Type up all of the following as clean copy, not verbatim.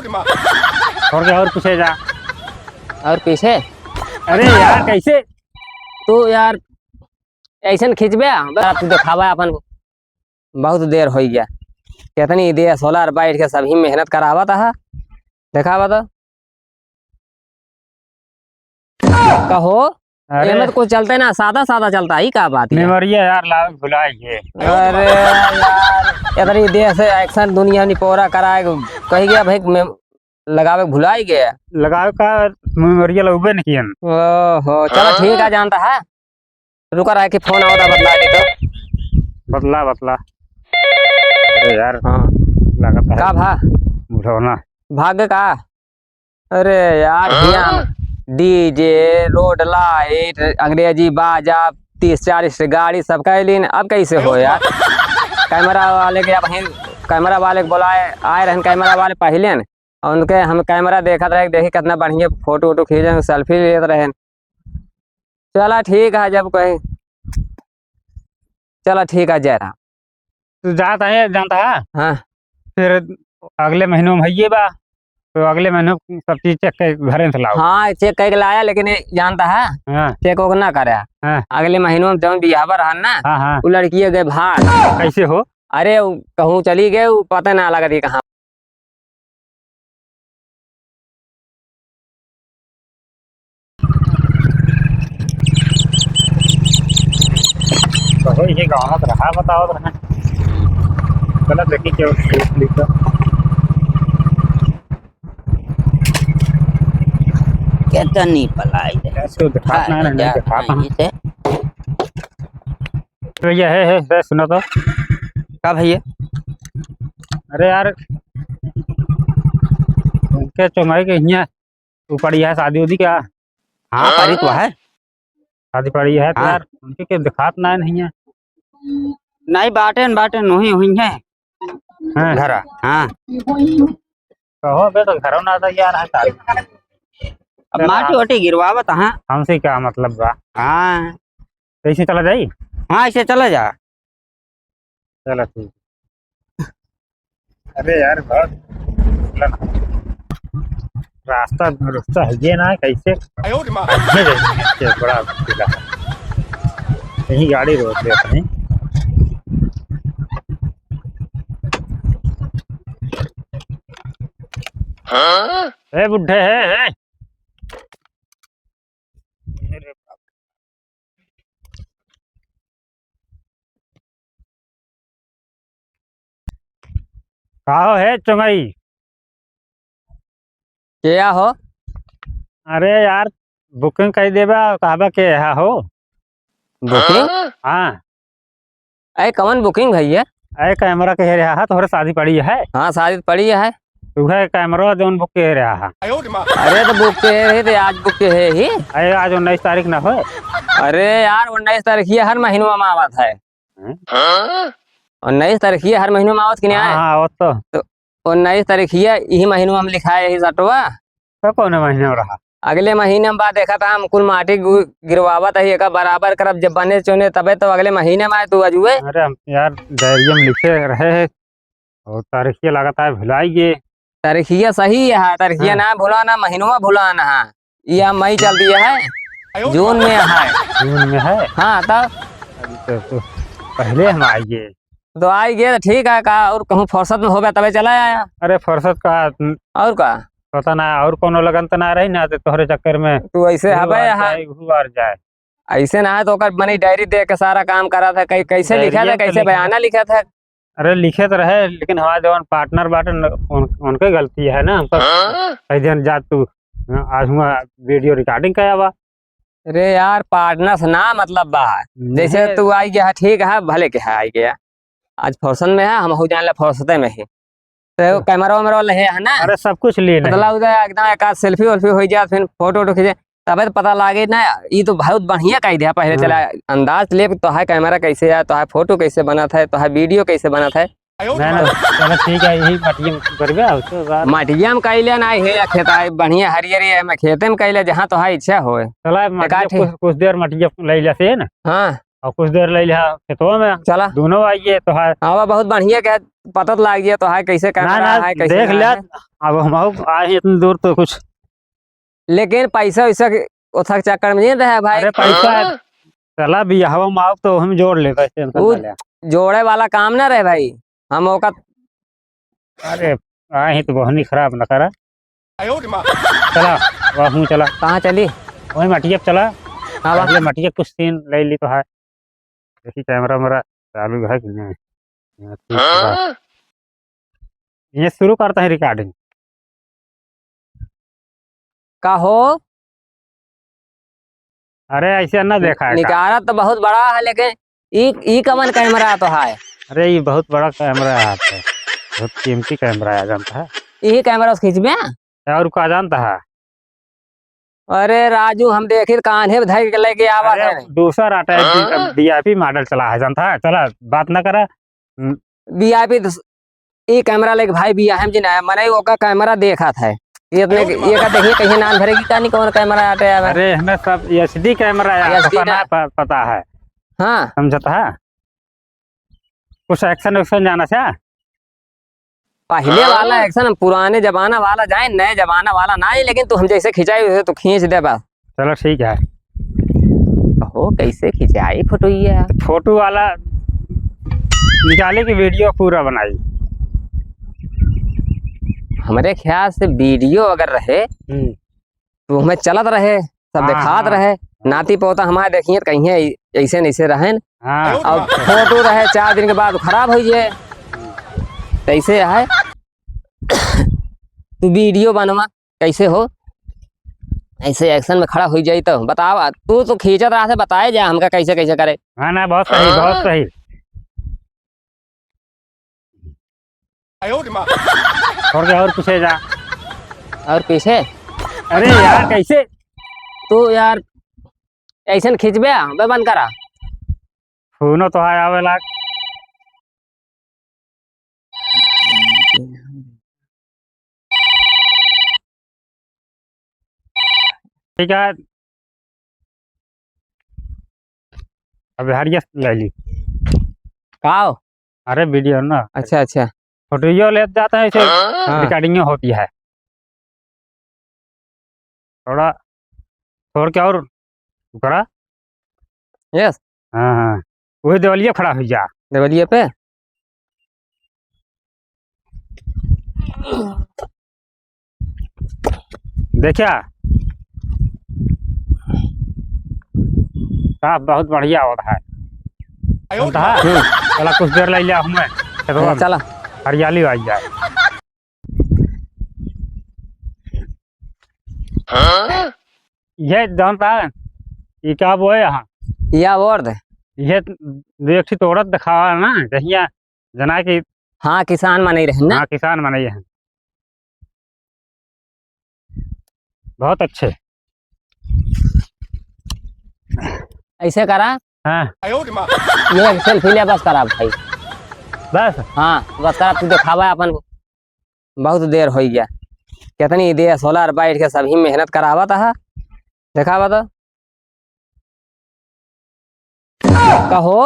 छोड़ के और पीछे जा। और पीछे? अरे यार कैसे तू यार ऐसा खिंचबे तू दिखावा अपन। बहुत देर हो गया, कितनी देर सोलर बैठ के सभी मेहनत करावा था। दिखावा तो कहो अरे एमत कुछ चलते ना, सादा सादा चलता ही का बात है। मेमोरिया यार लाभ भुलाइए। अरे यार इतनी देर से एक्शन दुनिया ने पोरा कराए कही गया भाई लगावे भुलाई गया। लगाओ का मेमोरिया लगे न कियन। ओहो चलो ठीक है, जानता है रुका रहा है कि फोन आवता बदला दे तो बतला बतला। अरे यार हाँ लगता है का भा बुढ़ौना। भाग का। अरे यार भैया डीजे रोड लाइट अंग्रेजी बाजा 30-40 गाड़ी सबका लेन अब कैसे हो यार। कैमरा वाले के अब कैमरा वाले के बुलाए आए रहे कैमरा वाले पहले न, उनके हम कैमरा देखा रहे देखी कितना बढ़िया फोटो वोटो खींचे सेल्फी लेते रहे। चला ठीक है जब कहीं चला ठीक है जय राम। तू जाता है जानता है हाँ फिर अगले महीनों में है बा, तो अगले महीनों सब चीज चेक कर घर से लाओ। हाँ चेक करके लाया, लेकिन ये जानता है हाँ चेक वो ना करे। हाँ अगले महीनों में जब बिहावर रहन ना हाँ हाँ वो लड़की गए भाग। कैसे हो। अरे कहूँ चली गए पता ना लगा कहाँ। तो ये गाँव में रहा बताओ तो है गलत देखी क्यों लिखा। कितनी पलाई तो दिखाता है नहीं दिखाता हूँ। तो ये है सुनो तो का भैया। अरे यार उनके चुमाई के यहाँ ऊपरी है शादी उदी क्या। हाँ पारी तो है, शादी पड़ी है तो हाँ। यार उनके के दिखात ना नहीं है। नहीं बाटन बाटन हुई हुई है हाँ घर। हाँ कहो बे तो घरों ना था यार है शादी। अब माटी वाटी गिरवावत। हाँ हमसे क्या मतलब बा। हाँ कैसे चला जाई। हाँ ऐसे चला जा। चलो ठीक। अरे यार बहुत रास्ता रास्ता है ये ना कैसे आगे जाएंगे बड़ा मुश्किल है। कहीं गाड़ी रोक ले अपनी। ए बुढ़े है कहो है चुंगाई। क्या हो। अरे यार बुकिंग कर देबा कहबा के है हो। बुकिंग? हाँ अरे कौन बुकिंग भैया। अरे कैमरा के रहा है तोहरे शादी पड़ी है। हाँ शादी पड़ी है। तुहे कैमरा जोन बुक के रहा है। अरे तो बुक के है तो आज बुक के है ही। अरे आज 19 तारीख ना हो। अरे यार 19 तारीख ये हर महीनों में आवत है। 19 तारीख ये हर महीनों में आवत कि नहीं आए। हाँ वो तो 19 तारीख ये यही महीनों में हम लिखाए यही सटवा। तो कौन महीने में रहा। अगले महीने में बाद देखा था हम कुल माटी गिरवावत है एक बराबर करब जब बने चुने तबे तो अगले महीने में आए तू अजुए। अरे हम यार डायरी में लिखे रहे हैं और तारीखिया लगाता है भुलाइए। तारीखिया सही है, तारीखिया ना भुलाना महीनों भुलाना है। ये मई चल दिया है जून में है। जून में है। हाँ तब तो पहले हम आइए। तो आई गए ठीक है का और कहूँ फुर्सत में हो गया तबे चला आया। अरे फुर्सत का और का पता ना और कोनो लगन तो ना रही ना तो तोहरे चक्कर में तू ऐसे हबे हुआर जाए। ऐसे ना है तो बनी डायरी दे के सारा काम करा था कैसे लिखा था कैसे बयाना लिखा था। अरे लिखे तो रहे लेकिन हमारा जवान पार्टनर बाटन उनके गलती है ना। दिन जा तू आज हुआ वीडियो रिकॉर्डिंग कया बा। अरे यार पार्टनर से ना मतलब बा जैसे तू आई गया ठीक है भले के है आई गया आज फौरसन में है हम हो जाने फौरसते में ही तो कैमरा वैमरा वाला है ना। अरे सब कुछ लिए मतलब एकदम एक सेल्फी वेल्फी हो जाए फिर फोटो वोटो खींचे तबे तो पता लागे ना। ये तो बहुत बढ़िया कह दिया पहले चला अंदाज ले तो है कैमरा कैसे है तो है फोटो कैसे बना था तो है वीडियो कैसे बना था। चलो ठीक है यही मटिया मटिया में कैले ना है खेता बढ़िया हरियरी है मैं खेते में कैले जहाँ तो है इच्छा हो। कुछ देर मटिया ले जाते है ना। हाँ और कुछ देर ले लिया खेतों में चला दोनों आइए तो है। हाँ बहुत बढ़िया कह पता तो लग गया तो है कैसे ना कैमरा ना है कैसे देख ना लिया। है। अब हम आए हैं इतनी दूर तो कुछ। लेकिन पैसा वैसा उथा के चक्कर में नहीं रहे भाई। अरे पैसा है, चला भी हवा माओ तो हम जोड़ ले पैसे वो जोड़े वाला काम ना रहे भाई, हम ओका। अरे आए हैं तो बहनी खराब न करा। चला वहाँ चला, कहाँ चली? वही मटिया पे चला। हाँ बा। अगले मटिया कुछ सीन ले ली तो है। देखी कैमरा मेरा चालू है कि नहीं। यहाँ ठीक बा। ये शुरू करता है रिकॉर्डिंग। का हो? अरे ऐसे ना देखा है का? निकारा तो बहुत बड़ा है, लेकिन ई कमन कैमरा तो है। अरे ये बहुत बड़ा कैमरा है आपका, बहुत कीमती कैमरा है जानता है। यही कैमरा से खींचबे? और का जानता है? अरे राजू, हम देखे कान्हे में धर के लेके आवा अरे है। दूसरा आता है वीआईपी मॉडल चला है जानता है। चला बात ना करा। वीआईपी ई कैमरा लेके भाई भी हम जिन मने ओका कैमरा देखा था। ये का देखिए कहीं नाम भरेगी का नहीं कौन कैमरा आते है। अरे हमें सब एचडी कैमरा है, HD पता ना पता है। हाँ समझता है? कुछ एक्शन वैक्शन जाना था। पहले वाला एक्शन पुराने जमाना वाला जाए, नए जमाना वाला ना है, लेकिन तू हम जैसे खिंचाई वैसे तो खींच दे बस। चलो ठीक है। हो कैसे खिंचाई फोटो ये? फोटो वाला निकाले की वीडियो पूरा बनाई। हमारे ख्याल से वीडियो अगर रहे तो हमें चलत रहे, सब हाँ, दिखात हाँ। रहे। नाती पोता हमारे देखिए कहीं ऐसे नहीं रहे। हाँ और फोटो रहे 4 दिन के बाद खराब हो जाए, कैसे है? तू वीडियो बनवा कैसे हो, ऐसे एक्शन में खड़ा हो जाई तो बतावा। तू तो खींचत रहा से बताए जा हमका कैसे कैसे करे। हाँ ना बहुत सही बहुत सही। और क्या और पूछे जा। और पीछे अरे यार कैसे तू यार ऐसे खींचबे बे बंद करा। फोनो तो है आवेला। ठीक है अब हरिया ले ली। का हो? अरे वीडियो ना अच्छा अच्छा फोटो ले जाता है, इसे हाँ। रिकॉर्डिंग होती है। थोड़ा छोड़ के और करा। यस हाँ हाँ वही देवलिया खड़ा हो जा। देवलिए पे देखिया साफ बहुत बढ़िया हो रहा है। सुनता है? चला कुछ देर ले लिया हमें खेतवा में, चला। हरियाली आ जाए। ये जानता है ये क्या वो है यहाँ? या वर्ड ये देख तोड़त दिखावा ना जहिया जना की। हाँ किसान माने रहे ना। हाँ किसान मनाइए हैं बहुत अच्छे। ऐसे करा हाँ ये सेल्फी ले बस करा भाई। बस हाँ बस करा, तू दिखावा अपन। बहुत देर हो गया, कितनी देर सोलर बैठ के सभी मेहनत करावा था। दिखावा तो कहो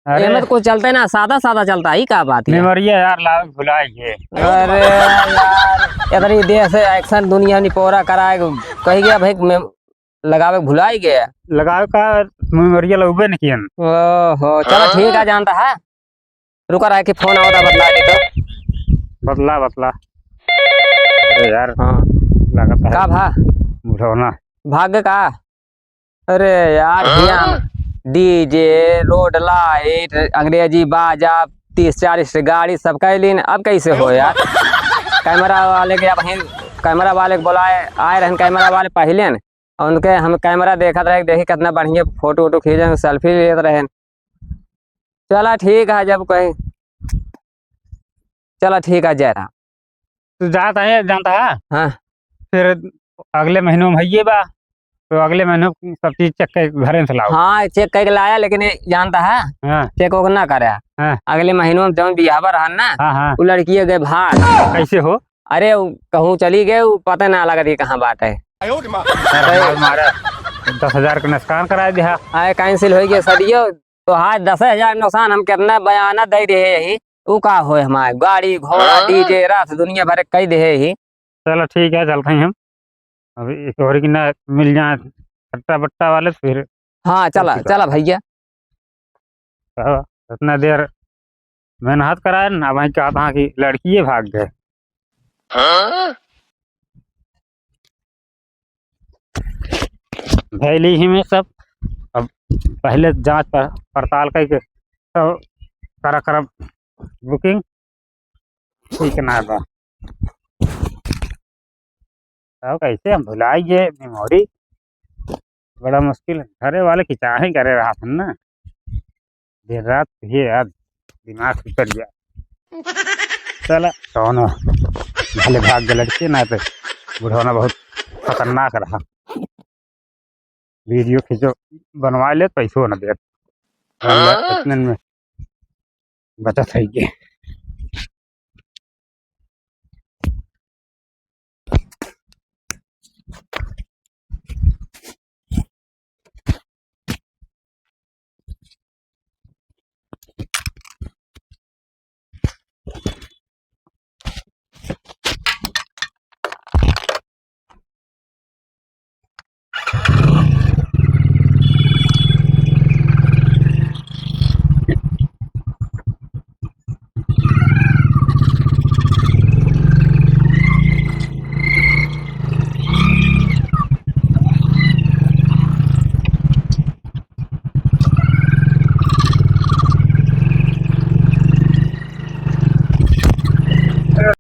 अरे एमत कुछ चलते ना, सादा सादा चलता ही का बात है। मेमोरिया यार लाभ भुलाइए। अरे यार इतनी देर से एक्शन दुनिया ने पूरा कराए कही गया भाई लगावे भुलाई गया। लगाव का मेमोरिया लोगे नहीं किया। ओहो चलो ठीक है, जानता है रुका रहा है कि फोन आओ बदला दे तो। बदला बदला। अरे यार हाँ लगता का है भा बुढ़ौना। भाग्य का। अरे यार यहाँ डीजे रोड लाइट अंग्रेजी बाजा 30-40 गाड़ी सबका लेन अब कैसे हो यार। कैमरा वाले के अब कैमरा वाले के बुलाए आए रहे कैमरा वाले पहले न, और उनके हम कैमरा देखत रहे देखी कितना बढ़िया फोटो वोटो खींचे सेल्फी लेते रहे। चला ठीक है जब कहीं, चला ठीक है जय राम। तू जाता है जानता है हाँ फिर अगले महीनों में है बा तो अगले महीनों सब चीज चेक के घर से लाओ। हाँ चेक करके लाया, लेकिन ये जानता है हाँ चेक वो ना करे। हाँ अगले महीनों में जब बिहावा रहा ना हाँ हाँ वो लड़की गए भाग। कैसे हो? अरे कहूँ चली गए पता ना लगा रही कहाँ बात है। हमारा 10,000 का नुकसान करा दिया। आए कैंसिल हो गया सदियो तो हाँ 10,000 नुकसान हम कितना बयाना दे रहे यही। वो का हो हमारे गाड़ी घोड़ा डीजे रात दुनिया भर कई दे ही। चलो ठीक है, चलते हैं हम। अभी एक और की ना मिल जाए खट्टा बट्टा वाले तो फिर हाँ चला चला भैया। तो इतना देर मेहनत कराए ना, वहीं कहा था कि लड़की भाग गए। भैली ही में सब। अब पहले जांच पड़ताल करके तो करा करब बुकिंग, ठीक ना बा। तो कैसे हम भुलाइए मेमोरी, बड़ा मुश्किल है। घरे वाले खिंचाहे करे रहा था ना, देर रात ये यार दिमाग से उतर गया। चला कौन भले भाग गए लड़के, ना तो बुढ़ाना बहुत खतरनाक रहा। वीडियो खींचो बनवा ले, पैसों न दे, इतने में बचत है ये।